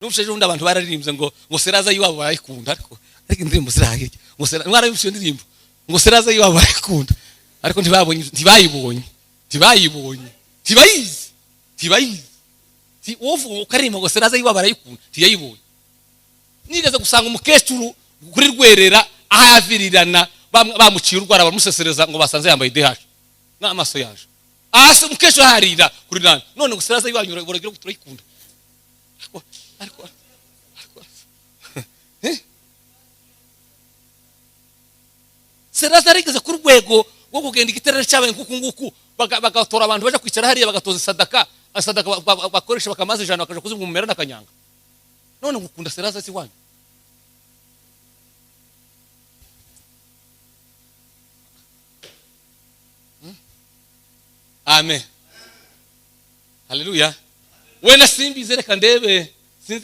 N'ubusheje undi abantu bararirimbye ngo Seraza yiwabo barayikunda ariko indirimbo zirahirye ngo Seraza mwara yumvise indirimbo ngo Seraza yiwabo barayikunda ariko ntibayibonye tibayizi wofu ukarima ngo Seraza yiwabo barayikunda tiyayibonye. Nigeze gusanga umukecuru kuri Rwerera ahayavirirana bamuciye urwara bamusesereza ngo basanze yambaye DH n'amaso yaje ase umukecuru harira kuri nani none ngo Seraza yiwanyura uragira ngo turayikunda ariko Seraza rigeze ku rwego rwo kugenda igiterere cyabaye nguku bagatora abantu baje kwicara hariya bagatoza sadaka bakoresha bakamaze ijana bakaje kuzimumera nakanyanga none ngukunda Seraza si wanyu. Amen. Haleluya. Wena simbi zereka ndebe